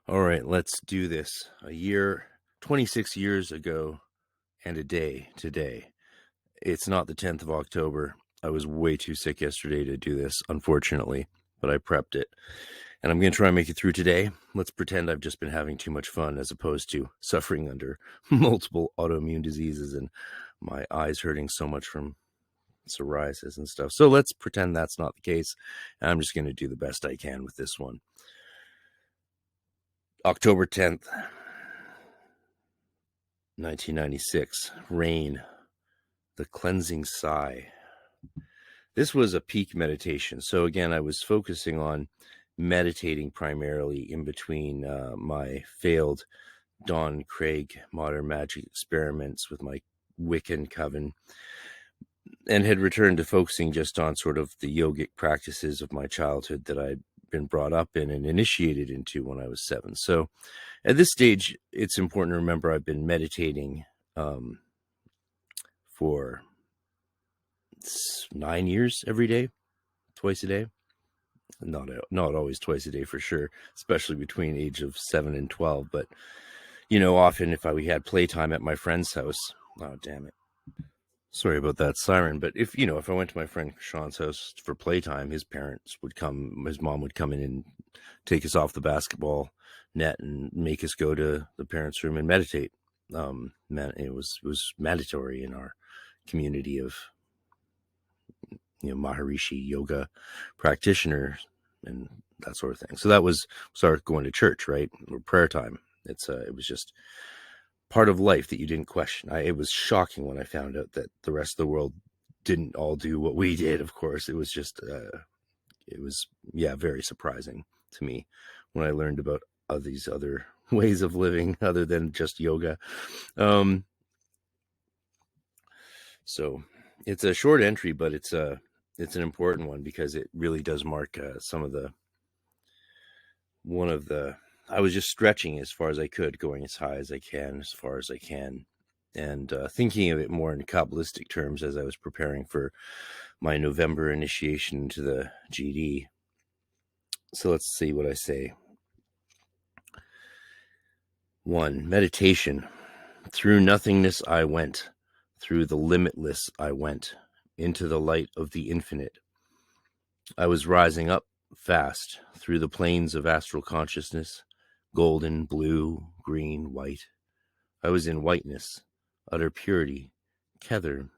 All right, let's do this. 26 years ago and a day today. It's not the 10th of October. I was way too sick yesterday to do this, unfortunately, but I prepped it. And I'm going to try and make it through today. Let's pretend I've just been having too much fun as opposed to suffering under multiple autoimmune diseases and my eyes hurting so much from psoriasis and stuff. So let's pretend that's not the case. And I'm just going to do the best I can with this one. October 10th, 1996, rain, the cleansing sigh. This was a peak meditation. So again, I was focusing on meditating primarily in between my failed Don Craig modern magic experiments with my Wiccan coven, and had returned to focusing just on sort of the yogic practices of my childhood that I'd been brought up in and initiated into when I was 7. So at this stage, it's important to remember I've been meditating for 9 years every day, twice a day. Not always twice a day for sure, especially between age of 7 and 12. But, often if we had playtime at my friend's house, oh, damn it. Sorry about that siren, but if I went to my friend Sean's house for playtime, his mom would come in and take us off the basketball net and make us go to the parents' room and meditate. It was mandatory in our community of, Maharishi yoga practitioners and that sort of thing. So that was start going to church, right? Or prayer time. It was just part of life that you didn't question. It was shocking when I found out that the rest of the world didn't all do what we did. Of course, it was just, very surprising to me when I learned about these other ways of living other than just yoga. So it's a short entry, but it's an important one because it really does mark I was just stretching as far as I could, going as high as I can, as far as I can, and thinking of it more in kabbalistic terms as I was preparing for my November initiation into the GD. So let's see what I say. 1. Meditation. Through nothingness I went. Through the limitless I went. Into the light of the infinite. I was rising up fast through the planes of astral consciousness. Golden, blue, green, white. I was in whiteness, utter purity, Kether,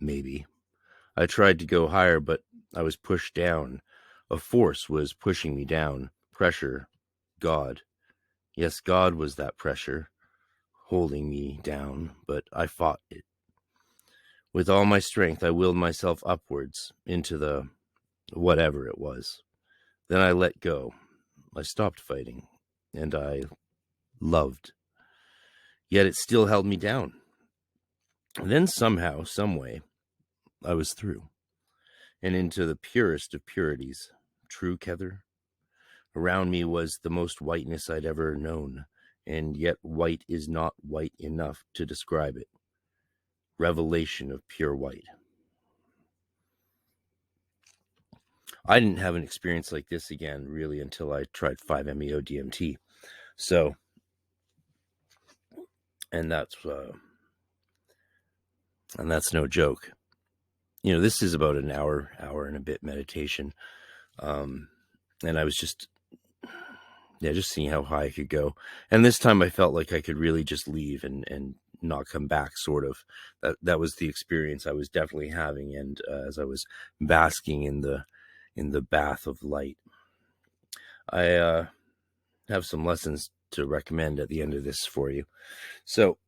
maybe. I tried to go higher, but I was pushed down. A force was pushing me down. Pressure. God. Yes, God was that pressure, holding me down, but I fought it. With all my strength, I willed myself upwards into the whatever it was. Then I let go. I stopped fighting. And I loved. Yet it still held me down. And then somehow, some way, I was through. And into the purest of purities, true Kether. Around me was the most whiteness I'd ever known. And yet white is not white enough to describe it. Revelation of pure white. I didn't have an experience like this again, really, until I tried 5-MeO DMT. So, and that's no joke. This is about an hour and a bit meditation. And I was just seeing how high I could go. And this time I felt like I could really just leave and not come back, sort of. That was the experience I was definitely having. And as I was basking in the bath of light, I have some lessons to recommend at the end of this for you. So,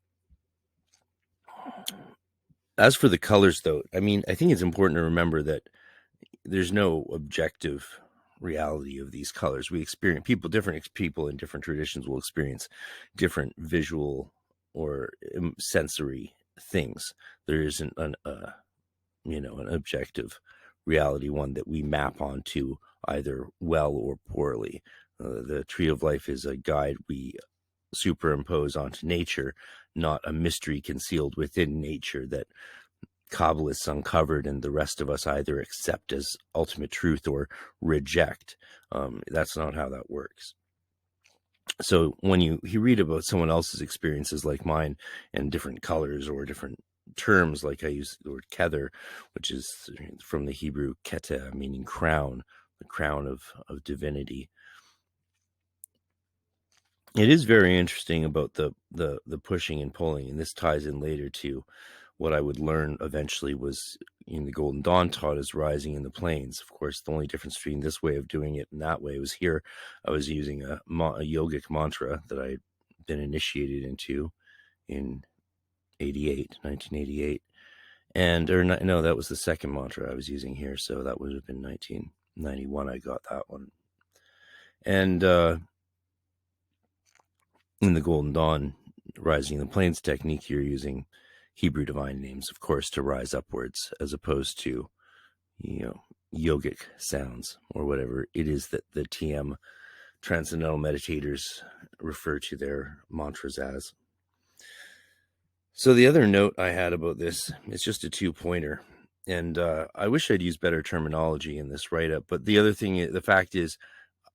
as for the colors, though, I think it's important to remember that there's no objective reality of these colors. We experience different people in different traditions will experience different visual or sensory things. There isn't an objective reality, one that we map onto either well or poorly. The Tree of Life is a guide we superimpose onto nature, not a mystery concealed within nature that Kabbalists uncovered and the rest of us either accept as ultimate truth or reject. That's not how that works. So when you read about someone else's experiences like mine and different colors or different terms, like I use the word Kether, which is from the Hebrew Kether, meaning crown, the crown of divinity. It is very interesting about the pushing and pulling, and this ties in later to what I would learn eventually was in the Golden Dawn taught as rising in the planes. Of course, the only difference between this way of doing it and that way was here I was using a yogic mantra that I'd been initiated into in 1988. And, no, that was the second mantra I was using here. So that would have been 1991. I got that one. And in the Golden Dawn rising in the planes technique, you're using Hebrew divine names, of course, to rise upwards, as opposed to, yogic sounds or whatever it is that the TM transcendental meditators refer to their mantras as. So the other note I had about this is just a 2-pointer, and I wish I'd used better terminology in this write-up. But the fact is,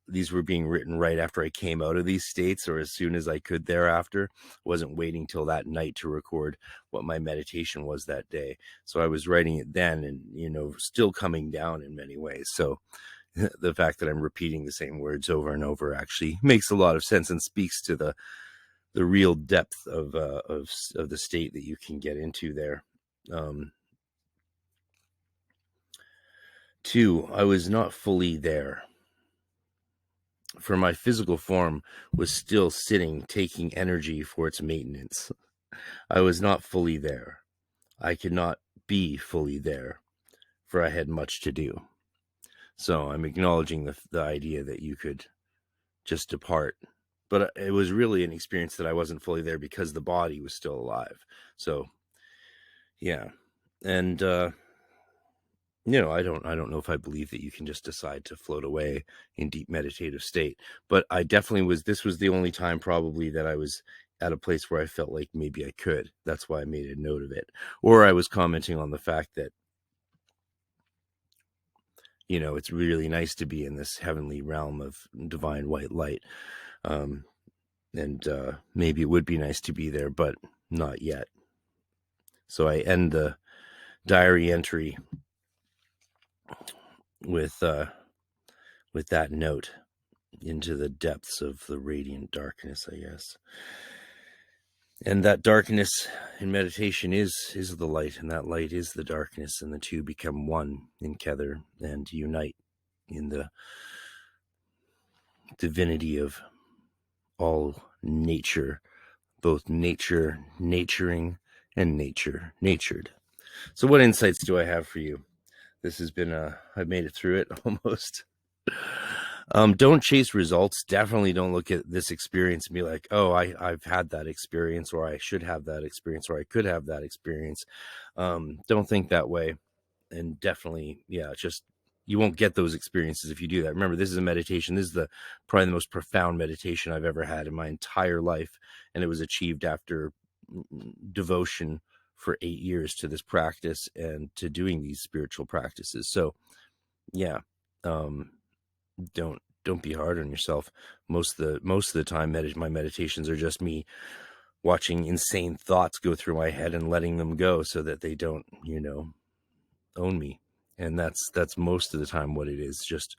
these were being written right after I came out of these states, or as soon as I could thereafter. Wasn't waiting till that night to record what my meditation was that day. So I was writing it then, and still coming down in many ways. So the fact that I'm repeating the same words over and over actually makes a lot of sense and speaks to the real depth of the state that you can get into there. 2, I was not fully there. For my physical form was still sitting, taking energy for its maintenance. I was not fully there. I could not be fully there, for I had much to do. So I'm acknowledging the idea that you could just depart. But it was really an experience that I wasn't fully there because the body was still alive. So, yeah. And, I don't know if I believe that you can just decide to float away in deep meditative state, but I definitely this was the only time probably that I was at a place where I felt like maybe I could. That's why I made a note of it. Or I was commenting on the fact that, it's really nice to be in this heavenly realm of divine white light. And maybe it would be nice to be there, but not yet. So I end the diary entry with that note into the depths of the radiant darkness, I guess. And that darkness in meditation is the light, and that light is the darkness, and the two become one in Kether and unite in the divinity of all nature, both nature, naturing, and nature, natured. So what insights do I have for you? This has been I've made it through it almost. Don't chase results. Definitely don't look at this experience and be like, oh, I've had that experience, or I should have that experience, or I could have that experience. Don't think that way. And definitely, just you won't get those experiences if you do that. Remember, this is a meditation. This is probably the most profound meditation I've ever had in my entire life. And it was achieved after devotion for 8 years to this practice and to doing these spiritual practices. So, yeah, don't be hard on yourself. Most of the time, my meditations are just me watching insane thoughts go through my head and letting them go so that they don't, own me. And that's most of the time what it is, just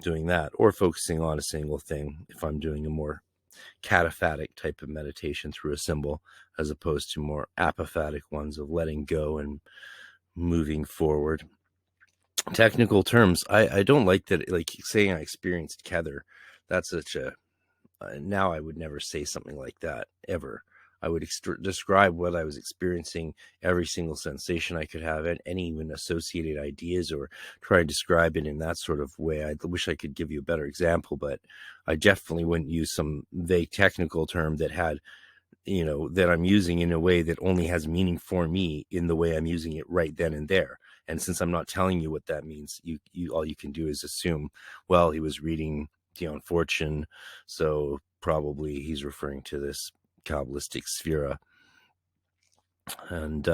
doing that, or focusing on a single thing if I'm doing a more cataphatic type of meditation through a symbol, as opposed to more apophatic ones of letting go and moving forward. Technical terms, I don't like that, like saying I experienced Kether. That's such a now I would never say something like that ever. I would describe what I was experiencing, every single sensation I could have, and any even associated ideas, or try to describe it in that sort of way. I wish I could give you a better example, but I definitely wouldn't use some vague technical term that had, that I'm using in a way that only has meaning for me in the way I'm using it right then and there. And since I'm not telling you what that means, you all you can do is assume, well, he was reading Dion Fortune, so probably he's referring to this kabbalistic sphera. And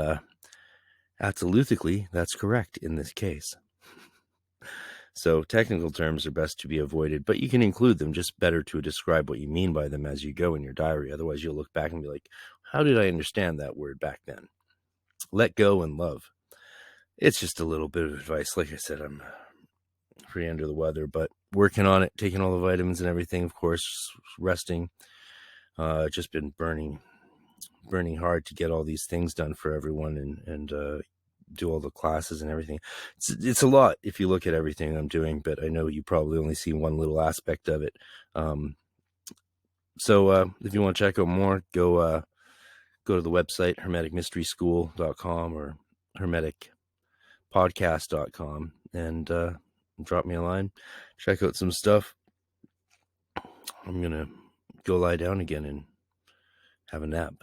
absolutely, that's correct in this case. So technical terms are best to be avoided, but you can include them, just better to describe what you mean by them as you go in your diary. Otherwise, you'll look back and be like, how did I understand that word back then? Let go and love. It's just a little bit of advice. Like I said, I'm pretty under the weather, but working on it, taking all the vitamins and everything, of course, resting. Just been burning hard to get all these things done for everyone and do all the classes and everything. It's a lot if you look at everything I'm doing, but I know you probably only see one little aspect of it. So if you want to check out more, go to the website hermeticmysteryschool.com or hermeticpodcast.com and drop me a line, check out some stuff. I'm gonna go lie down again and have a nap.